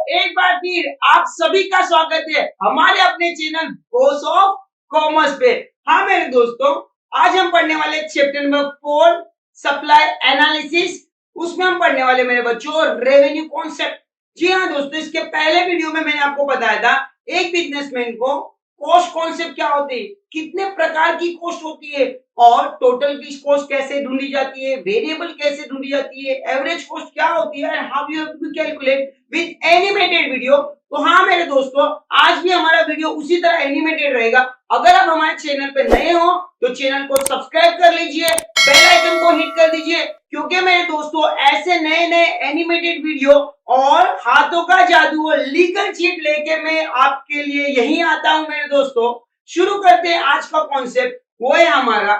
एक बार फिर आप सभी का स्वागत है हमारे अपने चैनल बॉस ऑफ कॉमर्स पे। हाँ मेरे दोस्तों, आज हम पढ़ने वाले चैप्टर नंबर 4 सप्लाई एनालिसिस। उसमें हम पढ़ने वाले मेरे बच्चों रेवेन्यू कॉन्सेप्ट। जी हाँ दोस्तों, इसके पहले वीडियो में मैंने आपको बताया था एक बिजनेसमैन को कॉस्ट कॉन्सेप्ट क्या होती है, कितने प्रकार की कॉस्ट होती है और टोटल की कॉस्ट कैसे ढूंढी जाती है, वेरिएबल कैसे ढूंढी जाती है, एवरेज कॉस्ट क्या होती है, how you have to calculate with animated video. तो हाँ मेरे दोस्तों, आज भी हमारा वीडियो उसी तरह एनिमेटेड रहेगा। अगर आप हमारे चैनल पे नए हो तो चैनल को सब्सक्राइब कर लीजिए, बेल आइकन को हिट कर दीजिए, क्योंकि मेरे दोस्तों ऐसे नए नए एनिमेटेड वीडियो और हाथों का जादू और लीगल चीट लेके मैं आपके लिए यही आता हूं मेरे दोस्तों। शुरू करते हैं आज का कॉन्सेप्ट, वो है हमारा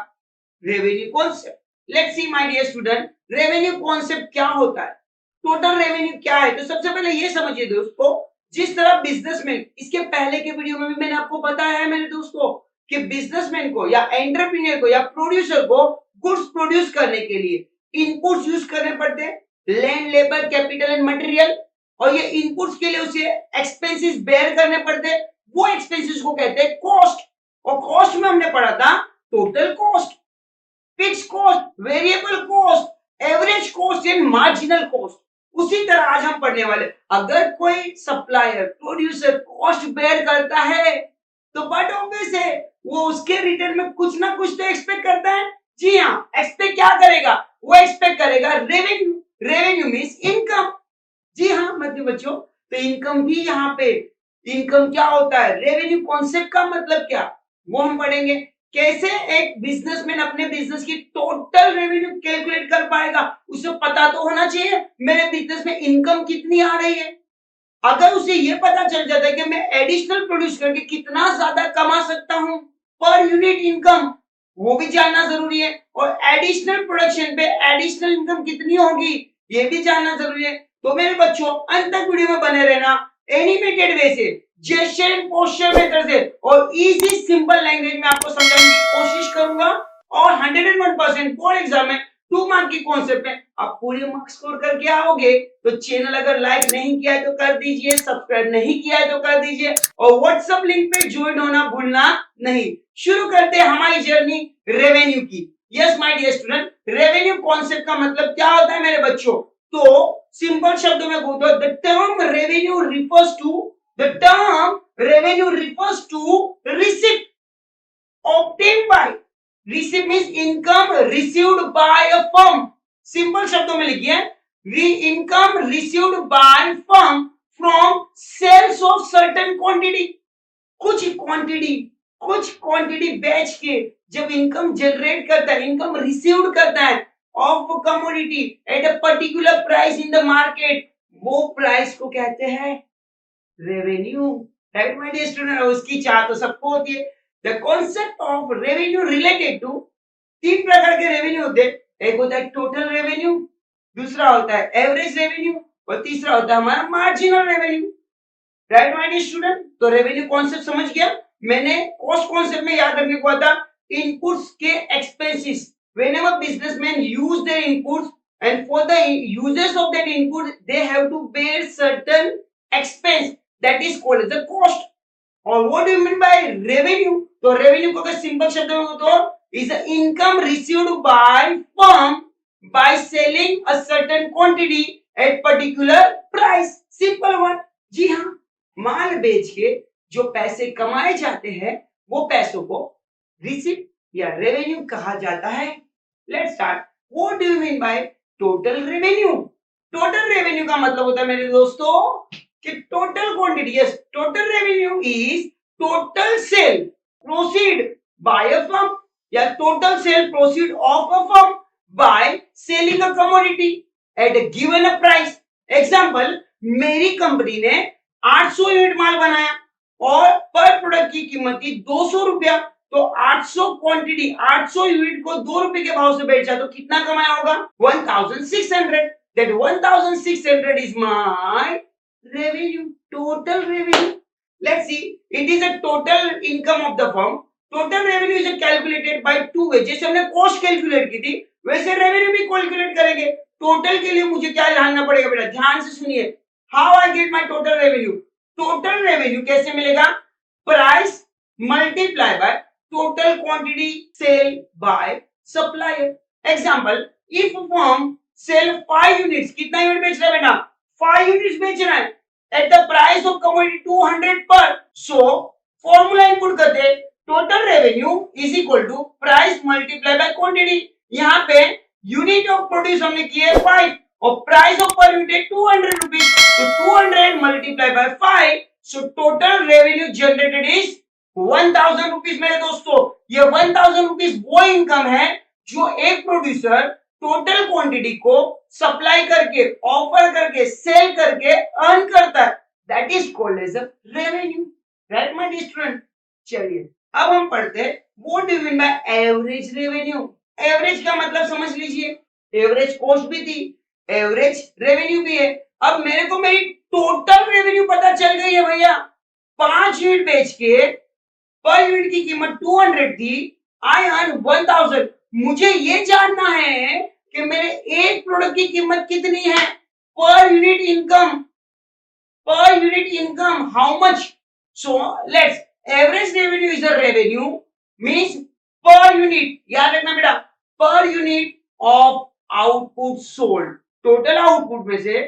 revenue concept. Let's see my dear student, revenue concept क्या होता है, टोटल रेवेन्यू क्या है। तो सबसे पहले ये समझिए दोस्तों, जिस तरह बिजनेसमैन, इसके पहले के वीडियो में भी मैंने आपको बताया है मेरे दोस्तों कि बिजनेसमैन को या एंटरप्रेन्योर को या प्रोड्यूसर को गुड्स प्रोड्यूस करने के लिए इनपुट्स यूज करने पड़ते हैं, land, labour, capital and material. और ये इनपुट्स के लिए उसे एक्सपेंसेस बेयर करने पड़ते हैं, वो एक्सपेंसेस को कहते हैं कॉस्ट। और कॉस्ट में हमने पढ़ा था total cost, fix cost, variable cost, average cost and marginal cost. उसी तरह आज हम पढ़ने वाले, अगर कोई सप्लायर प्रोड्यूसर कॉस्ट बेयर करता है तो बट ऑब्वियस है वो उसके रिटर्न में कुछ ना कुछ तो एक्सपेक्ट करता है। जी हाँ, एक्सपेक्ट क्या करेगा, वो एक्सपेक्ट करेगा रेवेन्यू। Revenue means income. जी हाँ मतलब बच्चों, तो इनकम भी यहाँ पे, इनकम क्या होता है, रेवेन्यू कॉन्सेप्ट का मतलब क्या, वो हम पढ़ेंगे। कैसे एक बिजनेसमैन अपने बिजनेस की टोटल रेवेन्यू कैलकुलेट कर पाएगा, उसे पता तो होना चाहिए मेरे बिजनेस में इनकम कितनी आ रही है। अगर उसे ये पता चल जाता है कि मैं एडिशनल प्रोड्यूस करके कितना ज्यादा कमा सकता हूं पर यूनिट इनकम, वो भी जानना जरूरी है। और एडिशनल प्रोडक्शन पे एडिशनल इनकम कितनी होगी, ये भी जानना जरूरी है। तो मेरे बच्चों अंत तक वीडियो में बने रहना, एनिमेटेड वे से, जेस्चर पोस्चर मेथड से और इजी सिंपल लैंग्वेज में आपको समझाने की कोशिश करूंगा। और 101% बोर्ड एग्जाम में 2 मार्क की कॉन्सेप्ट है, आप पूरे मार्क्स स्कोर करके आओगे। तो चैनल अगर लाइक नहीं किया है तो कर दीजिए, सब्सक्राइब नहीं किया है तो कर दीजिए और व्हाट्सएप लिंक पे ज्वाइन होना भूलना नहीं। शुरू करते हैं हमारी जर्नी रेवेन्यू की। Yes my dear student, revenue concept का मतलब क्या होता है मेरे बच्चों। तो सिंपल शब्दों में बोल दो, the term revenue refers to receipt obtained by, receipt means income received by a firm। Simple शब्दों में लिखिए, income received by firm from sales of certain quantity। कुछ क्वांटिटी बेच के जब इनकम जनरेट करता है, इनकम रिसीव्ड करता है of commodity at a particular price in the market, वो प्राइस को कहते हैं revenue. Right my dear student, उसकी चाह तो सबको होती है। The concept of revenue related to, 3 प्रकार के रेवेन्यू होते हैं। एक होता है टोटल रेवेन्यू, दूसरा होता है एवरेज रेवेन्यू और तीसरा होता है हमारा marginal revenue. Right my dear student, तो रेवेन्यू कॉन्सेप्ट समझ गया। मैंने कॉस्ट कॉन्सेप्ट में याद रखने को था इनपुट्स के expenses, whenever businessmen use their inputs and for the uses of that input they have to bear certain expense, that is called as the cost। और what do you mean by revenue, तो revenue को अगर simple शब्दों में तो is the income received by firm by selling a certain quantity at particular price। simple one। जी हाँ, माल बेच के जो पैसे कमाए जाते हैं वो पैसों को रिसिप्ट या रेवेन्यू कहा जाता है। Let's start, what do you mean by total revenue. Total revenue का मतलब होता है मेरे दोस्तों कि total quantity, yes total revenue is total sale proceed by a firm या total sale proceed of a firm by selling a commodity at a given a price. Example, मेरी company ने 800 यूनिट माल बनाया और पर प्रोडक्ट की कीमत थी 200 रुपया, तो 800 क्वांटिटी 800 यूनिट को 2 रुपए के भाव से बेचा तो कितना कमाया होगा, 1600। That 1600 is my revenue, total revenue. Let's see, it is a total income of the firm. Total revenue is calculated by 2 वे, जैसे हमने कॉस्ट कैलकुलेट की थी वैसे रेवेन्यू भी कैलकुलेट करेंगे। टोटल के लिए मुझे क्या जानना पड़ेगा बेटा, ध्यान से सुनिए। How I get my total revenue? Total revenue कैसे मिलेगा? Price multiply by total quantity sell by supplier. Example, if firm sell 5 units, कितना यूनिट बेच रहा है बेटा? 5 यूनिट्स बेच रहा है at the price of commodity 200 पर. सो फॉर्मूला इनपुट करते, total revenue is equal to price multiply by quantity. यहाँ पे यूनिट ऑफ प्रोड्यूस हमने किए 5 और price of per unit 200 rupees, तो 200 multiply by 5, so total revenue generated is 1000 rupees. मेरे दोस्तों, ये 1000 रुपीज वो इनकम है जो एक प्रोड्यूसर टोटल क्वांटिटी को सप्लाई करके, ऑफर करके, सेल करके अर्न करता है. That is called as revenue. Right my dear student? चलिए अब हम पढ़ते हैं what do you mean by average revenue. Average का मतलब समझ लीजिए, एवरेज कॉस्ट भी थी, एवरेज रेवेन्यू भी है. अब मेरे को मेरी टोटल रेवेन्यू पता चल गई है भैया. 5 यूनिट बेच के पर यूनिट की कीमत 200 थी, आई अर्न 1000. मुझे ये जानना है कि मेरे एक प्रोडक्ट की कीमत कितनी है. Per unit income, per unit income how much? So let's, average revenue is a revenue means per unit. याद रखना बेटा, per unit of output sold. Total output में से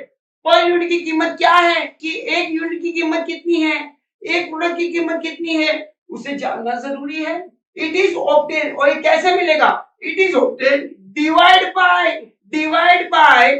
पर यूनिट की कीमत क्या है, कि एक यूनिट की कीमत कितनी है, एक प्रोडक्ट की कीमत कितनी है, उसे जानना जरूरी है. इट इज ऑब्टेन, और ये कैसे मिलेगा? It is obtain divide by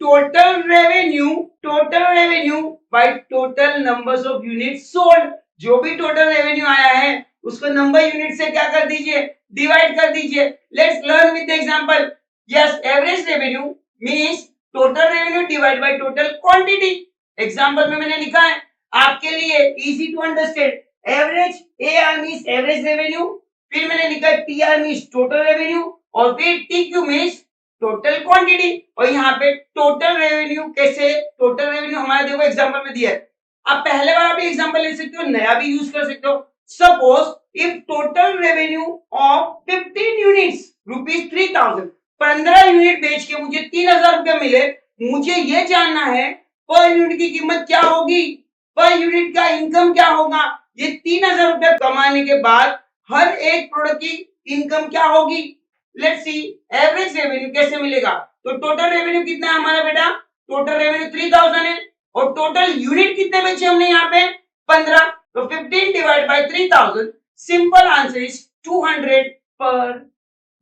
total revenue, total revenue by total numbers of unit sold. जो भी टोटल रेवेन्यू आया है उसको नंबर यूनिट से क्या कर दीजिए, डिवाइड कर दीजिए. Let's learn with the example. Yes, average revenue means total revenue divide by total quantity. Example में मैंने लिखा है आपके लिए easy to understand. Average AR means average revenue, फिर मैंने लिखा टीआर मींस टोटल रेवेन्यू, और फिर टीक्यू मींस टोटल क्वांटिटी. और यहाँ पे टोटल रेवेन्यू कैसे, टोटल रेवेन्यू हमारा देखो एग्जांपल में दिया है. आप पहले वाला भी एग्जांपल ले सकते हो, नया भी यूज कर सकते हो. Suppose if total revenue of 15 units rupees 3000, 15 unit बेच के मुझे 3000 रुपए मिले. मुझे ये जानना है पर यूनिट की कीमत क्या होगी, पर यूनिट का इनकम क्या होगा. ये 3000 रुपए कमाने के बाद हर एक प्रोडक्ट की इनकम क्या होगी. लेट्स सी एवरेज रेवेन्यू कैसे मिलेगा. तो टोटल रेवेन्यू कितना है हमारा बेटा? टोटल रेवेन्यू 3000 है और टोटल यूनिट कितने बेचे हमने यहाँ पे? 15. तो 15 divide by 3000, simple answer is 200 per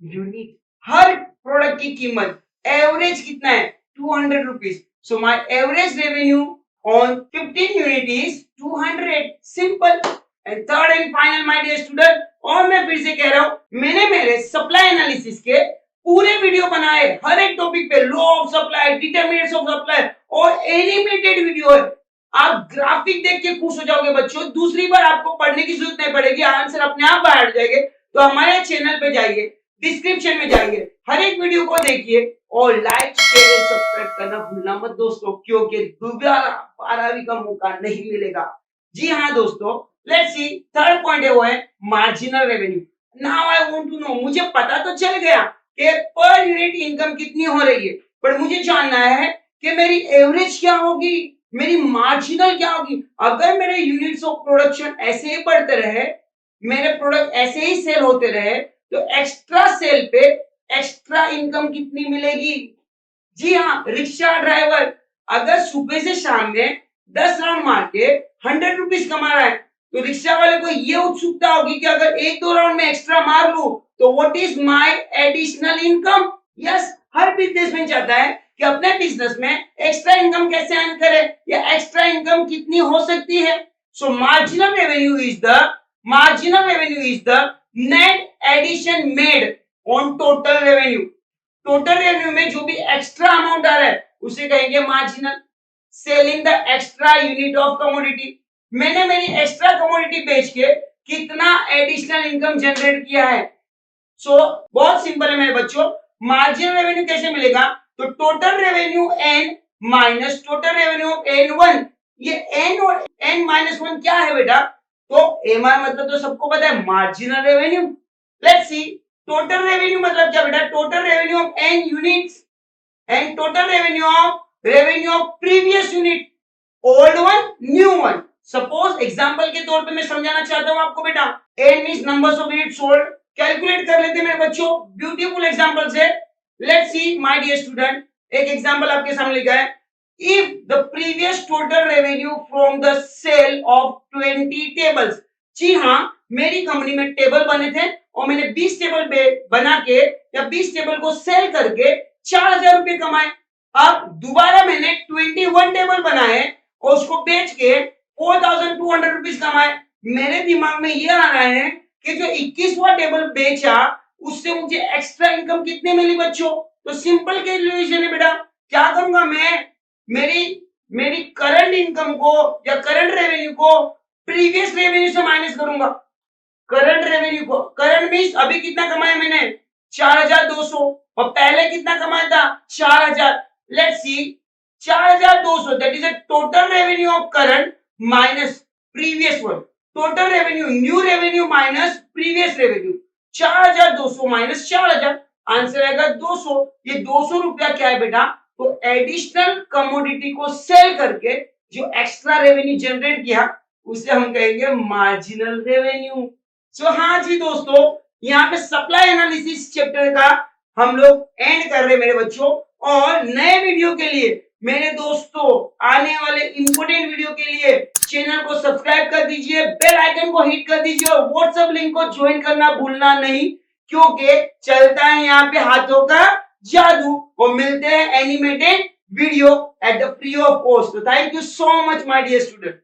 unit. Her product की कीमत एवरेज कितना है? 200 rupees. So my average revenue on 15 unit is 200. Simple. And third and final my dear student, और मैं फिर से कह रहा हूं, मैंने मेरे सप्लाई एनालिसिस के पूरे वीडियो बनाए हर एक टॉपिक पे. Law of supply, determinants of supply, और एनिमेटेड वीडियो है. आप ग्राफिक देख के खुश हो जाओगे बच्चों. दूसरी बार आपको पढ़ने की जरूरत नहीं पड़ेगी, आंसर अपने आप बाहर जाएंगे. तो हमारे चैनल पे जाइए, डिस्क्रिप्शन में जाइए, हर एक वीडियो को देखिए और लाइक शेयर सब्सक्राइब करना भूलना मत दोस्तों, क्योंकि दोबारा 12वीं का मौका नहीं मिलेगा. जी हाँ दोस्तों, लेट्स सी थर्ड पॉइंट है वो है marginal revenue. Now I want to know, मुझे पता तो चल गया कि पर यूनिट इनकम कितनी हो रही है, पर मुझे जानना है कि मेरी एवरेज क्या होगी, मेरी मार्जिनल क्या होगी. अगर मेरे यूनिट्स ऑफ प्रोडक्शन ऐसे ही बढ़ते रहे, मेरे प्रोडक्ट ऐसे ही सेल होते रहे, तो एक्स्ट्रा सेल पे एक्स्ट्रा इनकम कितनी मिलेगी. जी हाँ, रिक्शा ड्राइवर अगर सुबह से शाम में 10 राउंड मार के 100 रुपीज कमा रहा है, तो रिक्शा वाले को ये उत्सुकता होगी कि अगर एक दो राउंड में एक्स्ट्रा मार लूं तो what is my additional income. Yes, her businessman चाहता है कि अपने बिजनेस में एक्स्ट्रा इनकम कैसे अर्न करे, या एक्स्ट्रा इनकम कितनी हो सकती है. So marginal revenue is the net addition made on total revenue. Total revenue में जो भी एक्स्ट्रा अमाउंट आ रहा है उसे कहेंगे marginal. Selling the extra unit of commodity, मैंने मेरी एक्स्ट्रा कमोडिटी बेच के कितना एडिशनल इनकम जनरेट किया है. सो बहुत सिंपल है मेरे बच्चों. मार्जिनल रेवेन्यू कैसे मिलेगा? तो total revenue N minus total revenue of N1. ये N और N माइनस 1 क्या है बेटा? तो MR मतलब तो सबको पता है, marginal revenue. Let's see total revenue मतलब क्या बेटा? Total revenue of N units and total revenue of previous unit. Old one new one. Suppose example के तौर पे मैं समझाना चाहता हूं आपको बेटा, n means numbers of unit sold. Calculate कर लेते हैं मेरे बच्चों, ब्यूटीफुल एग्जांपल से। Let's see my dear student, एक एग्जांपल आपके सामने लिखा है, if the previous total revenue from the sale of 20 tables। जी हाँ, मेरी कंपनी में टेबल बने थे और मैंने 20 टेबल बना के या 20 टेबल को सेल करके 4000 रुपए कमाए। अब दोबारा मैंने 21 टेबल बनाए और उसको बेच के 4200 रुपीज कमाए। मेरे दिमाग में ये आ रहा है कि जो 21वां टेबल बेचा उससे मुझे एक्स्ट्रा इनकम कितने मिली बच्चों? तो सिंपल कैलकुलेशन है बेटा, क्या करूंगा मैं, मेरी मेरी करंट इनकम को या करंट रेवेन्यू को प्रीवियस रेवेन्यू से माइनस करूंगा। करंट रेवेन्यू को, करंट मींस अभी कितना कमाया मैंने 4200 और पहले कितना कमाया था 4000। Let's see 4200 that is the total revenue of current minus previous one. Total revenue, new revenue minus previous revenue, 4200 minus 4000, answer आएगा 200। ये 200 रुपया क्या है बेटा, तो एडिशनल कमोडिटी को सेल करके जो एक्स्ट्रा रेवेन्यू जनरेट किया उसे हम कहेंगे मार्जिनल रेवेन्यू। सो हाँ जी दोस्तों, यहाँ पे सप्लाई एनालिसिस चैप्टर का हम लोग एंड कर रहे हैं मेरे बच्चों। और नए वीडियो के लिए मेरे दोस्तों, आने वाले इंपोर्टेंट वीडियो के लिए चैनल को सब्सक्राइब कर दीजिए, बेल आइकन को हिट कर दीजिए और व्हाट्सएप लिंक को ज्वाइन करना भूलना नहीं, क्योंकि चलता है यहाँ पे हाथों का जादू। और मिलते हैं animated video at the free of cost. Thank you so much my dear student.